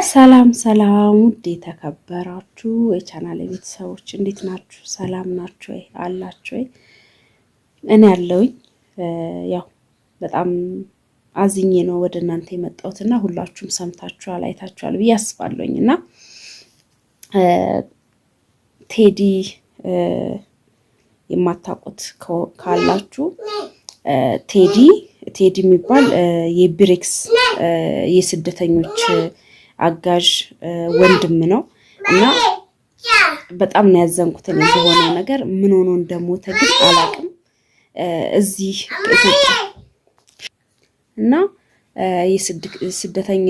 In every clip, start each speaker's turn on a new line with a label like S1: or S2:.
S1: ሰላም ሰላም ውድ የተከበራችሁ የቻናሌ ቤተሰቦች እንዴት ናችሁ? ሰላም ናችሁ ወይ? አላችሁ ወይ? እኔ ያለውኝ ያው በጣም አዝኜ ነው ወደ እናንተ የመጣሁትና ሁላችሁም ሰምታችኋል አይታችኋል ብዬ አስባለሁኝና ቴዲ የማታውቁት ካላችሁ ቴዲ የሚባል የብሬክስ የስደተኞች አጋዥ ወንድም ነው እና በጣም ነው ያዘንኩት። እኔ በሆነ ነገር ምን ሆኖ እንደሞተ ግን አላውቅም። እዚህ ኢትዮጵያ እና የስደተኛ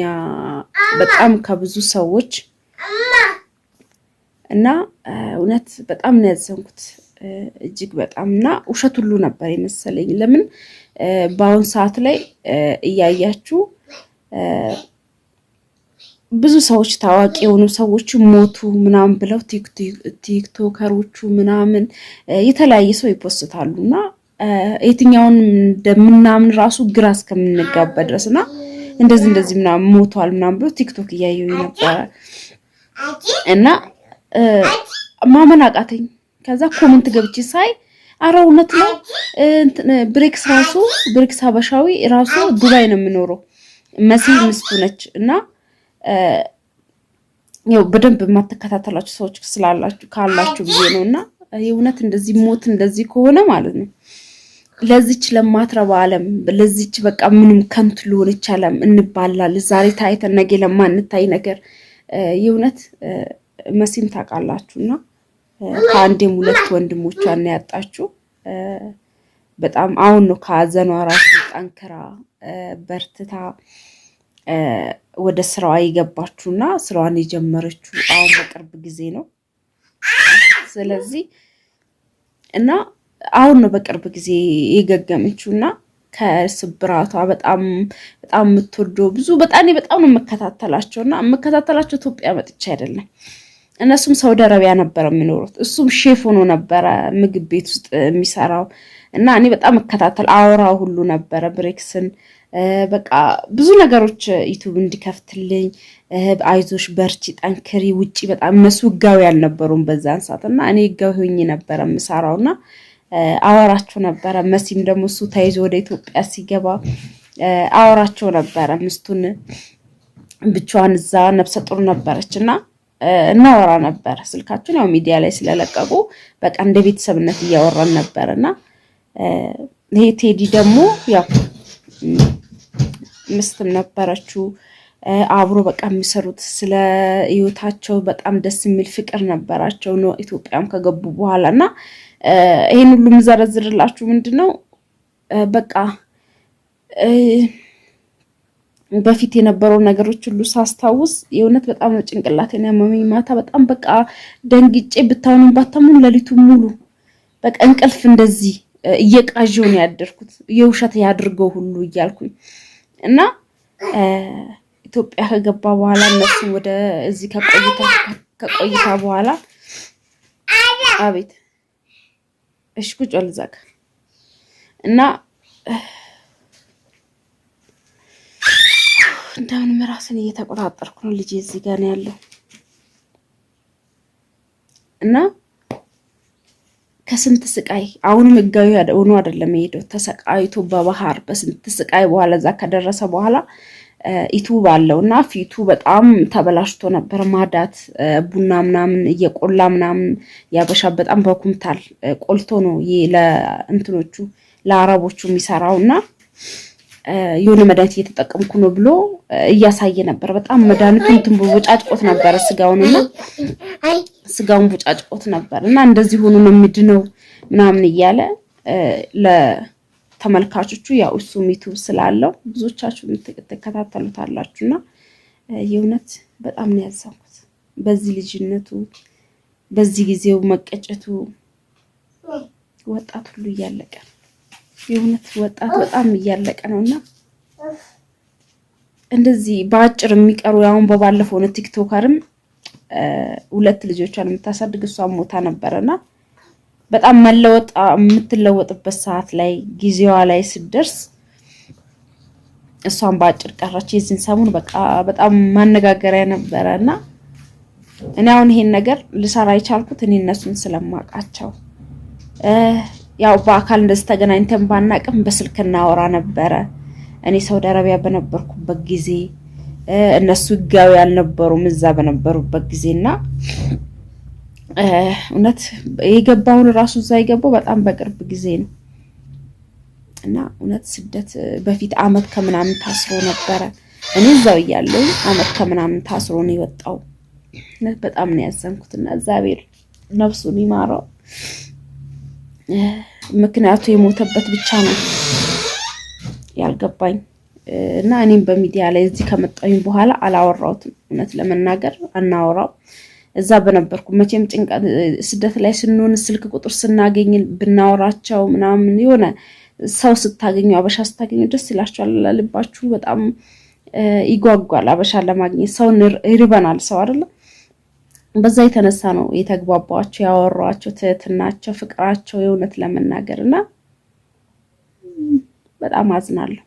S1: በጣም ከብዙ ሰዎች እና እውነት በጣም ነው ያዘንኩት እጅግ በጣም እና ውሸት ሁሉ ነበር የመሰለኝ። ለምን በአሁን ሰዓት ላይ እያያችሁ ብዙ ሰዎች ታዋቂ የሆኑ ሰዎች ሞቱ ምናምን ብለው ቲክቶከሮቹ ምናምን የተለያየ ሰው ይፖስታሉ እና የትኛውን እንደምናምን ራሱ ግራ እስከምንጋባ ድረስና እንደዚህ ምናምን ሞቷል ምናምን ብሎ ቲክቶክ እያየሁ ነበረ እና ማመን አቃተኝ። ከዛ ኮሜንት ገብቼ ሳይ አረ እውነት ነው ብሬክስ ሀበሻዊ ራሱ ዱባይ ነው የሚኖረው መሲ ምስቱ ነች እና ያው በደንብ የማትከታተላችሁ ሰዎች ካላችሁ ብዬ ነውና የእውነት እንደዚህ ሞት እንደዚህ ከሆነ ማለት ነው ለዚች ለማትረባ ዓለም ለዚች በቃ ምንም ከንቱ ሊሆን ይችላል እንባላል። ዛሬ ታይተን ነገ ለማንታይ ነገር የእውነት መሲም ታውቃላችሁና ከአንዴም ሁለት ወንድሞቿን ያጣችሁ በጣም አሁን ነው ከአዘኗ ራሱ ጠንክራ በርትታ ወደ ስራዋ የገባችውና ስራዋን የጀመረችው አሁን በቅርብ ጊዜ ነው። ስለዚህ እና አሁን ነው በቅርብ ጊዜ የገገመችውና ከስብራቷ በጣም የምትወደው ብዙ በጣም ነው የምከታተላቸውና የምከታተላቸው ኢትዮጵያ መጥቼ አይደለም። እነሱም ሳውዲ አረቢያ ነበር የሚኖሩት። እሱም ሼፍ ሆኖ ነበረ ምግብ ቤት ውስጥ የሚሰራው እና እኔ በጣም አወራው ሁሉ ነበረ ብሬክስን በቃ ብዙ ነገሮች ዩቲዩብ እንዲከፍትልኝ አይዞሽ በርቺ ጠንክሪ ውጪ በጣም እነሱ ህጋዊ ያልነበሩም በዛን ሰዓትና እኔ ህጋዊ ሆኜ ነበረ የምሰራውና አወራቸው ነበረ። መሲም ደግሞ እሱ ተይዞ ወደ ኢትዮጵያ ሲገባ አወራቸው ነበረ። ምስቱን ብቻዋን እዛ ነፍሰ ጡር ነበረችና እናወራ ነበር። ስልካችን ያው ሚዲያ ላይ ስለለቀቁ በቃ እንደ ቤተሰብነት እያወራን ነበርና ይሄ ቴዲ ደግሞ ያው ምስትም ነበረችው አብሮ በቃ የሚሰሩት ስለ ህይወታቸው በጣም ደስ የሚል ፍቅር ነበራቸው ነው ኢትዮጵያም ከገቡ በኋላና ይሄን ሁሉ ምዘረዝርላችሁ ምንድነው በቃ በፊት የነበረው ነገሮች ሁሉ ሳስታውስ የእውነት በጣም ነው ጭንቅላቴን ያመመኝ። ማታ በጣም በቃ ደንግጬ ብታውኑም ባታሙን ለሊቱ ሙሉ በቃ እንቅልፍ እንደዚህ እየቃዠው ነው ያደርኩት የውሸት ያድርገው ሁሉ እያልኩኝ እና ኢትዮጵያ ከገባ በኋላ እነሱ ወደ እዚህ ከቆይታ በኋላ አቤት እሺ ቁጭ ልዛጋ እና እንደምን ራስን እየተቆጣጠርኩ ነው። ልጄ እዚህ ጋር ነው ያለው እና ከስንት ስቃይ አሁንም ህጋዊ ሆኖ አይደለም የሄደው ተሰቃይቶ በባህር በስንት ስቃይ በኋላ እዛ ከደረሰ በኋላ ዩቲዩብ አለውና ፊቱ በጣም ተበላሽቶ ነበር። ማዳት ቡና ምናምን እየቆላ ምናምን ያበሻ በጣም በኩምታል ቆልቶ ነው ለእንትኖቹ ለአረቦቹ የሚሰራውና የሆነ መድኃኒት እየተጠቀምኩ ነው ብሎ እያሳየ ነበር። በጣም መድኃኒቱን እንትን ቦጫጭቆት ነበር ስጋውን ቦጫጭቆት ነበር እና እንደዚህ ሆኖ ነው የሚድነው ምናምን እያለ ለተመልካቾቹ ያው እሱም ዩቲዩብ ስላለው ብዙዎቻችሁ ትከታተሉታላችሁና የእውነት በጣም ነው ያዘንኩት በዚህ ልጅነቱ በዚህ ጊዜው መቀጨቱ። ወጣት ሁሉ እያለቀ የእውነት ወጣት በጣም እያለቀ ነውና እንደዚህ በአጭር የሚቀሩ ያውን በባለፈው ነው ቲክቶከርም ሁለት ልጆቿን የምታሳድግ እሷም ሞታ ነበርና በጣም የምትለወጥበት ሰዓት ላይ ጊዜዋ ላይ ሲደርስ እሷን ባጭር ቀረች። የዚህን ሰሞን በቃ በጣም ማነጋገሪያ ነበረና እኔ አሁን ይሄን ነገር ልሰራ የቻልኩት እኔ እነሱን ስለማውቃቸው ያው በአካል እንደዚህ ተገናኝተን ባናቅም በስልክ እናወራ ነበረ። እኔ ሳውዲ አረቢያ በነበርኩበት ጊዜ እነሱ ህጋዊ ያልነበሩም እዛ በነበሩበት ጊዜና እውነት የገባውን ራሱ እዛ የገባው በጣም በቅርብ ጊዜ ነው እና እውነት ስደት በፊት አመት ከምናምን ታስሮ ነበረ። እኔ እዛው እያለሁ አመት ከምናምን ታስሮ ነው የወጣው። በጣም ነው ያዘንኩትና እግዚአብሔር ነፍሱን ይማረው። ምክንያቱ የሞተበት ብቻ ነው ያልገባኝ እና እኔም በሚዲያ ላይ እዚህ ከመጣሁኝ በኋላ አላወራሁትም። እውነት ለመናገር አናወራው። እዛ በነበርኩ መቼም ጭንቀት ስደት ላይ ስንሆን ስልክ ቁጥር ስናገኝ ብናወራቸው ምናምን የሆነ ሰው ስታገኙ አበሻ ስታገኙ ደስ ይላችኋል። ልባችሁ በጣም ይጓጓል አበሻ ለማግኘት። ሰው ይርበናል ሰው አይደለ? በዛ የተነሳ ነው የተግባባቸው ያወሯቸው፣ ትህትናቸው፣ ፍቅራቸው የእውነት ለመናገርና በጣም አዝናለሁ።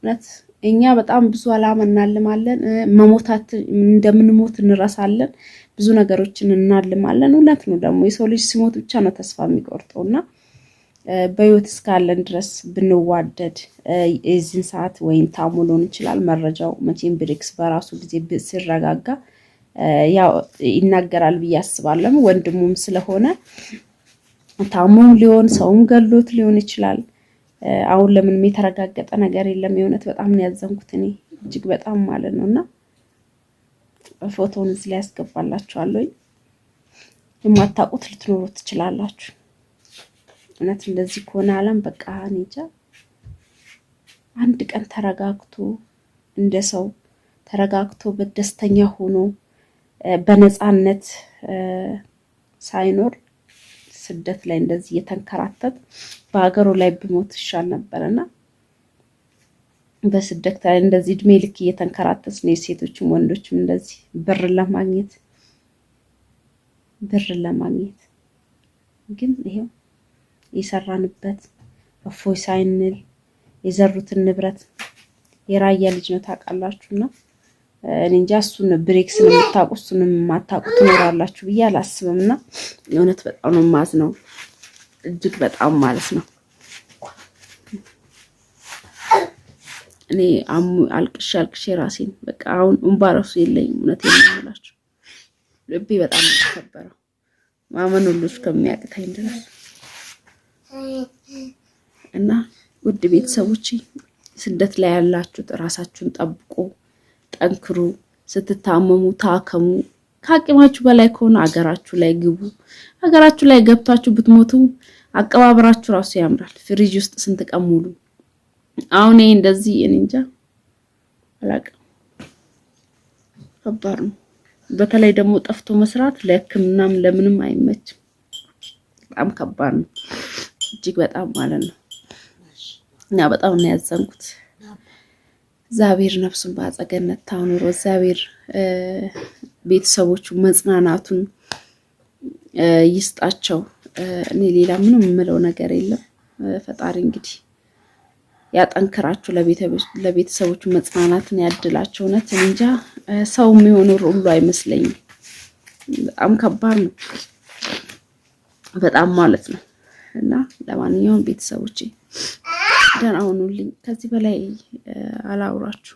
S1: እውነት እኛ በጣም ብዙ አላማ እናልማለን፣ መሞታት እንደምንሞት እንረሳለን፣ ብዙ ነገሮችን እናልማለን። እውነት ነው ደግሞ የሰው ልጅ ሲሞት ብቻ ነው ተስፋ የሚቆርጠውና በህይወት እስካለን ድረስ ብንዋደድ የዚህን ሰዓት ወይም ታሞ ሊሆን ይችላል። መረጃው መቼም ብሬክስ በራሱ ጊዜ ሲረጋጋ ያው ይናገራል ብዬ አስባለሁ። ወንድሙም ስለሆነ ታሞም ሊሆን ሰውም ገሎት ሊሆን ይችላል። አሁን ለምንም የተረጋገጠ ነገር የለም። የእውነት በጣም ነው ያዘንኩት እኔ እጅግ በጣም ማለት ነውና ፎቶውን እዚህ ላይ ያስገባላችኋለሁ። የማታውቁት ልትኖሩ ትችላላችሁ። እውነት እንደዚህ ከሆነ ዓለም በቃ እኔ እንጃ አንድ ቀን ተረጋግቶ እንደ ሰው ተረጋግቶ በደስተኛ ሆኖ በነፃነት ሳይኖር ስደት ላይ እንደዚህ እየተንከራተት በሀገሩ ላይ ብሞት ይሻል ነበርና በስደት ላይ እንደዚህ እድሜ ልክ እየተንከራተት ነው። የሴቶችም ወንዶችም እንደዚህ ብር ለማግኘት ግን ይሄው የሰራንበት እፎይ ሳይንል የዘሩትን ንብረት የራያ ልጅ ነው ታውቃላችሁና እኔ እንጃ እሱን ብሬክስን የምታውቁ እሱንም የማታውቁ ትኖራላችሁ ብዬ አላስብምና የእውነት በጣም ነው የማዝነው እጅግ በጣም ማለት ነው። እኔ አልቅሼ ራሴን በቃ አሁን እንባ ራሱ የለኝም። እውነቴን ነው የምላችሁ ልቤ በጣም ተከበረው ማመን ሁሉ እስከሚያቅተኝ ድረስ እና ውድ ቤተሰቦቼ ስደት ላይ ያላችሁት ራሳችሁን ጠብቁ፣ ጠንክሩ፣ ስትታመሙ ታከሙ። ከአቅማችሁ በላይ ከሆነ አገራችሁ ላይ ግቡ። አገራችሁ ላይ ገብታችሁ ብትሞቱ አቀባበራችሁ ራሱ ያምራል። ፍሪጅ ውስጥ ስንት ቀን ሙሉ አሁን ይሄ እንደዚህ እኔ እንጃ አላውቅም፣ ከባድ ነው። በተለይ ደግሞ ጠፍቶ መስራት ለሕክምናም ለምንም አይመችም። በጣም ከባድ ነው እጅግ በጣም ማለት ነው። እና በጣም ነው ያዘንኩት። እግዚአብሔር ነፍሱን በአጸደ ገነት ታኑሮ እግዚአብሔር ቤተሰቦቹ መጽናናቱን ይስጣቸው። እኔ ሌላ ምንም የምለው ነገር የለም። ፈጣሪ እንግዲህ ያጠንክራችሁ፣ ለቤተሰቦቹ መጽናናትን ያድላቸው። እውነት እንጃ ሰው የሚሆኑ ሁሉ አይመስለኝም። በጣም ከባድ ነው በጣም ማለት ነው። እና ለማንኛውም ቤተሰቦቼ ደህና ሁኑልኝ። ከዚህ በላይ አላውራችሁ።